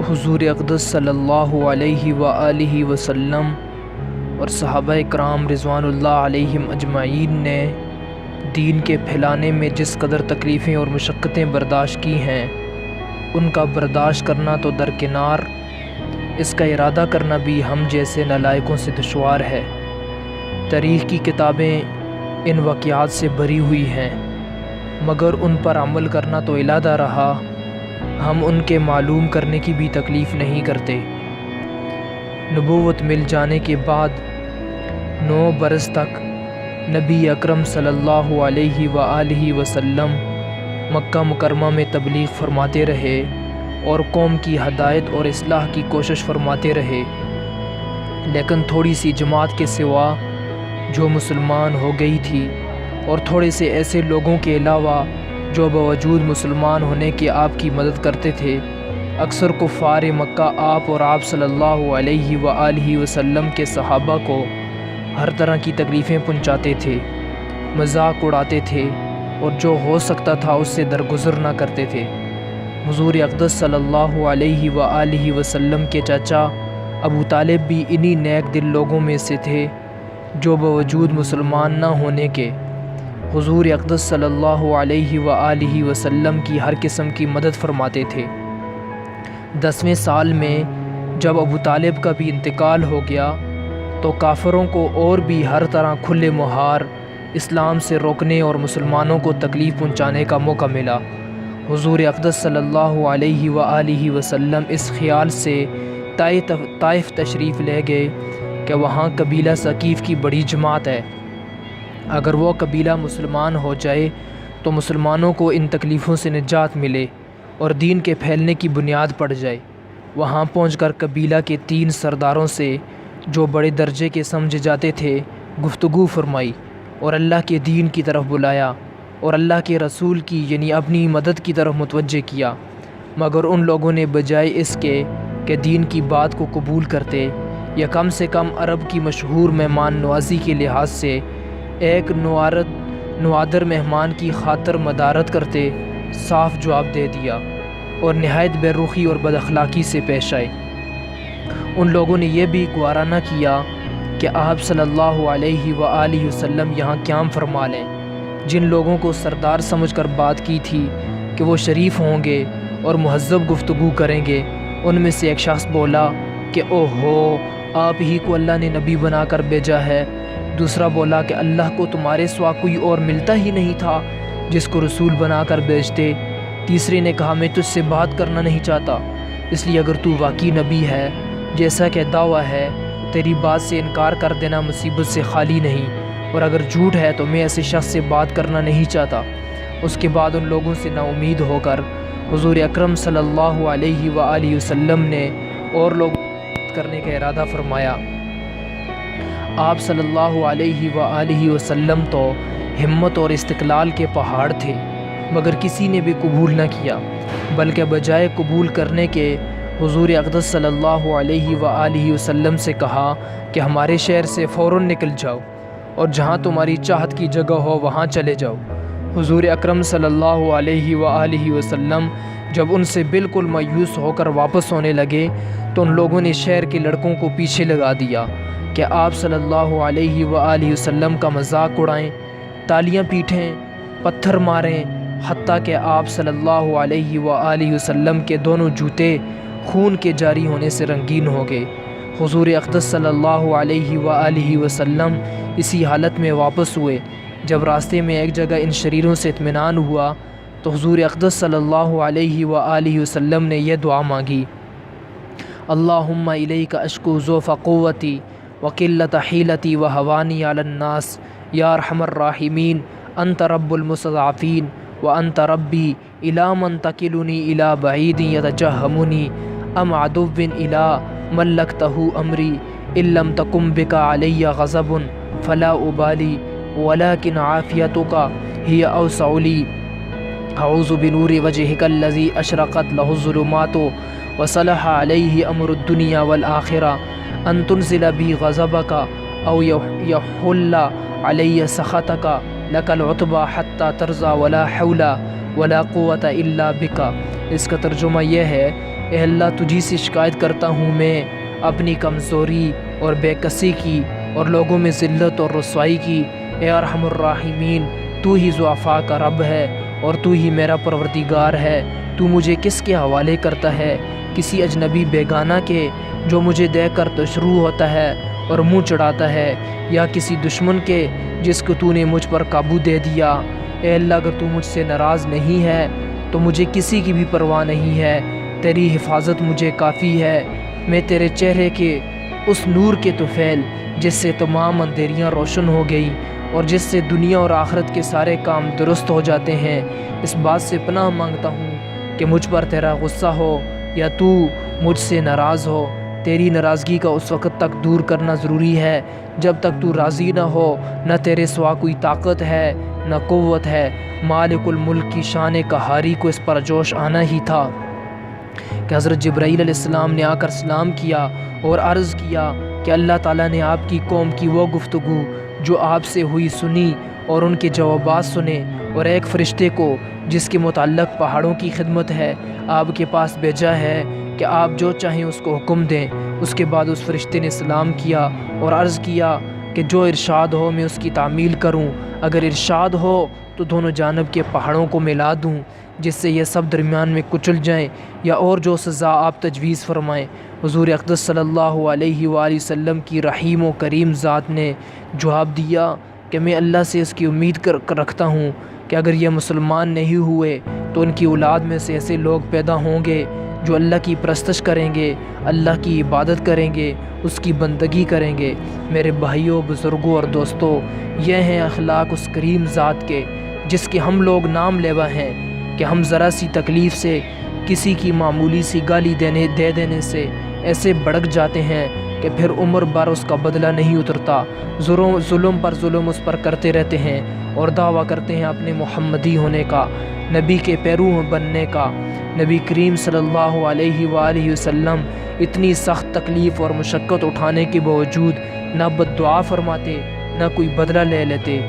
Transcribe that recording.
حضور اقدس صلی اللہ علیہ وآلہ وسلم اور صحابہ کرام رضوان اللہ علیہم اجمعین نے دین کے پھیلانے میں جس قدر تکلیفیں اور مشقتیں برداشت کی ہیں، ان کا برداشت کرنا تو درکنار، اس کا ارادہ کرنا بھی ہم جیسے نالائقوں سے دشوار ہے۔ تاریخ کی کتابیں ان واقعات سے بھری ہوئی ہیں، مگر ان پر عمل کرنا تو علادہ رہا، ہم ان کے معلوم کرنے کی بھی تکلیف نہیں کرتے۔ نبوت مل جانے کے بعد 9 برس تک نبی اکرم صلی اللہ علیہ وآلہ وسلم مکہ مکرمہ میں تبلیغ فرماتے رہے اور قوم کی ہدایت اور اصلاح کی کوشش فرماتے رہے، لیکن تھوڑی سی جماعت کے سوا جو مسلمان ہو گئی تھی اور تھوڑے سے ایسے لوگوں کے علاوہ جو باوجود مسلمان ہونے کے آپ کی مدد کرتے تھے، اکثر کفار مکہ آپ اور آپ صلی اللہ علیہ وآلہ وسلم کے صحابہ کو ہر طرح کی تکلیفیں پہنچاتے تھے، مذاق اڑاتے تھے اور جو ہو سکتا تھا اس سے درگزر نہ کرتے تھے۔ حضور اقدس صلی اللہ علیہ وآلہ وسلم کے چچا ابو طالب بھی انہی نیک دل لوگوں میں سے تھے جو باوجود مسلمان نہ ہونے کے حضور اقدس صلی اللہ علیہ وآلہ وسلم کی ہر قسم کی مدد فرماتے تھے۔ 10ویں سال میں جب ابو طالب کا بھی انتقال ہو گیا تو کافروں کو اور بھی ہر طرح کھلے مہار اسلام سے روکنے اور مسلمانوں کو تکلیف پہنچانے کا موقع ملا۔ حضور اقدس صلی اللہ علیہ وآلہ وسلم اس خیال سے طائف تشریف لے گئے کہ وہاں قبیلہ ثقیف کی بڑی جماعت ہے، اگر وہ قبیلہ مسلمان ہو جائے تو مسلمانوں کو ان تکلیفوں سے نجات ملے اور دین کے پھیلنے کی بنیاد پڑ جائے۔ وہاں پہنچ کر قبیلہ کے 3 سرداروں سے جو بڑے درجے کے سمجھے جاتے تھے گفتگو فرمائی اور اللہ کے دین کی طرف بلایا اور اللہ کے رسول کی یعنی اپنی مدد کی طرف متوجہ کیا، مگر ان لوگوں نے بجائے اس کے کہ دین کی بات کو قبول کرتے یا کم سے کم عرب کی مشہور مہمان نوازی کے لحاظ سے ایک نوادر مہمان کی خاطر مدارت کرتے، صاف جواب دے دیا اور نہایت بے رخی اور بد اخلاقی سے پیش آئے۔ ان لوگوں نے یہ بھی گوارا نہ کیا کہ آپ صلی اللہ علیہ وآلہ وسلم یہاں قیام فرما لیں۔ جن لوگوں کو سردار سمجھ کر بات کی تھی کہ وہ شریف ہوں گے اور مہذب گفتگو کریں گے، ان میں سے ایک شخص بولا کہ اوہو، آپ ہی کو اللہ نے نبی بنا کر بھیجا ہے۔ دوسرا بولا کہ اللہ کو تمہارے سوا کوئی اور ملتا ہی نہیں تھا جس کو رسول بنا کر بھیجتے۔ تیسرے نے کہا میں تجھ سے بات کرنا نہیں چاہتا، اس لیے اگر تو واقعی نبی ہے جیسا کہ دعویٰ ہے تیری بات سے انکار کر دینا مصیبت سے خالی نہیں، اور اگر جھوٹ ہے تو میں ایسے شخص سے بات کرنا نہیں چاہتا۔ اس کے بعد ان لوگوں سے نا امید ہو کر حضور اکرم صلی اللہ علیہ وآلہ وسلم نے اور لوگوں کرنے کا ارادہ فرمایا۔ آپ صلی اللہ علیہ وآلہ وسلم تو ہمت اور استقلال کے پہاڑ تھے، مگر کسی نے بھی قبول نہ کیا، بلکہ بجائے قبول کرنے کے حضور اقدس صلی اللہ علیہ وآلہ وسلم سے کہا کہ ہمارے شہر سے فوراً نکل جاؤ اور جہاں تمہاری چاہت کی جگہ ہو وہاں چلے جاؤ۔ حضور اکرم صلی اللہ علیہ وآلہ وسلم جب ان سے بالکل مایوس ہو کر واپس ہونے لگے تو ان لوگوں نے شہر کے لڑکوں کو پیچھے لگا دیا کہ آپ صلی اللہ علیہ وآلہ وسلم کا مذاق اڑائیں، تالیاں پیٹیں، پتھر ماریں، حتیٰ کہ آپ صلی اللہ علیہ وآلہ وسلم کے دونوں جوتے خون کے جاری ہونے سے رنگین ہو گئے۔ حضور اقدس صلی اللہ علیہ وآلہ وسلم اسی حالت میں واپس ہوئے۔ جب راستے میں ایک جگہ ان شریروں سے اطمینان ہوا تو حضور اقدس صلی اللہ علیہ وآلہ وسلم نے یہ دعا مانگی، اللہم الیک اشکو ضعف قوتی وقلت حیلتی وہوانی علی الناس یا ارحم الراحمین، انت رب المستضعفین وانت ربی الی من تکلنی الی بعید یتجہمنی ام عدو الی ملکتہ امری ان لم تکن بک علی غضب فلا ابالی ولکن عافیتک ہی اوسع لی، اعوذ بنور وجہک الذی اشرقت لہ الظلمات وصلح علیہ امر الدنیا والآخرہ ان تنزل بی غضبک او یحل علی سخطک لک العتبى حتی ترضى ولا حول ولا قوة الا بک۔ اس کا ترجمہ یہ ہے اے اللہ تجھی سے شکایت کرتا ہوں میں اپنی کمزوری اور بے کسی کی اور لوگوں میں ذلت اور رسوائی کی۔ اے ارحم الراحمین، تو ہی ضعفاء کا رب ہے اور تو ہی میرا پروردگار ہے۔ تو مجھے کس کے حوالے کرتا ہے؟ کسی اجنبی بیگانہ کے جو مجھے دیکھ کر تشروع ہوتا ہے اور منہ چڑھاتا ہے، یا کسی دشمن کے جس کو تو نے مجھ پر قابو دے دیا؟ اے اللہ اگر تو مجھ سے ناراض نہیں ہے تو مجھے کسی کی بھی پرواہ نہیں ہے، تیری حفاظت مجھے کافی ہے۔ میں تیرے چہرے کے اس نور کے طفیل جس سے تمام اندھیریاں روشن ہو گئی اور جس سے دنیا اور آخرت کے سارے کام درست ہو جاتے ہیں، اس بات سے پناہ مانگتا ہوں کہ مجھ پر تیرا غصہ ہو یا تو مجھ سے ناراض ہو۔ تیری ناراضگی کا اس وقت تک دور کرنا ضروری ہے جب تک تو راضی نہ ہو۔ نہ تیرے سوا کوئی طاقت ہے نہ قوت ہے۔ مالک الملک کی شان قہاری کو اس پر جوش آنا ہی تھا کہ حضرت جبرائیل علیہ السلام نے آ کر سلام کیا اور عرض کیا کہ اللہ تعالیٰ نے آپ کی قوم کی وہ گفتگو جو آپ سے ہوئی سنی اور ان کے جوابات سنے، اور ایک فرشتے کو جس کے متعلق پہاڑوں کی خدمت ہے آپ کے پاس بھیجا ہے کہ آپ جو چاہیں اس کو حکم دیں۔ اس کے بعد اس فرشتے نے سلام کیا اور عرض کیا کہ جو ارشاد ہو میں اس کی تعمیل کروں، اگر ارشاد ہو تو دونوں جانب کے پہاڑوں کو ملا دوں جس سے یہ سب درمیان میں کچل جائیں، یا اور جو سزا آپ تجویز فرمائیں۔ حضور اقدس صلی اللہ علیہ وآلہ وسلم کی رحیم و کریم ذات نے جواب دیا کہ میں اللہ سے اس کی امید رکھتا ہوں کہ اگر یہ مسلمان نہیں ہوئے تو ان کی اولاد میں سے ایسے لوگ پیدا ہوں گے جو اللہ کی پرستش کریں گے، اللہ کی عبادت کریں گے، اس کی بندگی کریں گے۔ میرے بھائیوں، بزرگوں اور دوستوں، یہ ہیں اخلاق اس کریم ذات کے جس کے ہم لوگ نام لیوا ہیں کہ ہم ذرا سی تکلیف سے، کسی کی معمولی سی گالی دے دینے سے ایسے بھڑک جاتے ہیں کہ پھر عمر بھر اس کا بدلہ نہیں اترتا۔ ظلم پر ظلم اس پر کرتے رہتے ہیں اور دعویٰ کرتے ہیں اپنے محمدی ہونے کا، نبی کے پیرو بننے کا۔ نبی کریم صلی اللہ علیہ وآلہ وسلم اتنی سخت تکلیف اور مشقت اٹھانے کے باوجود نہ بد دعا فرماتے نہ کوئی بدلہ لے لیتے۔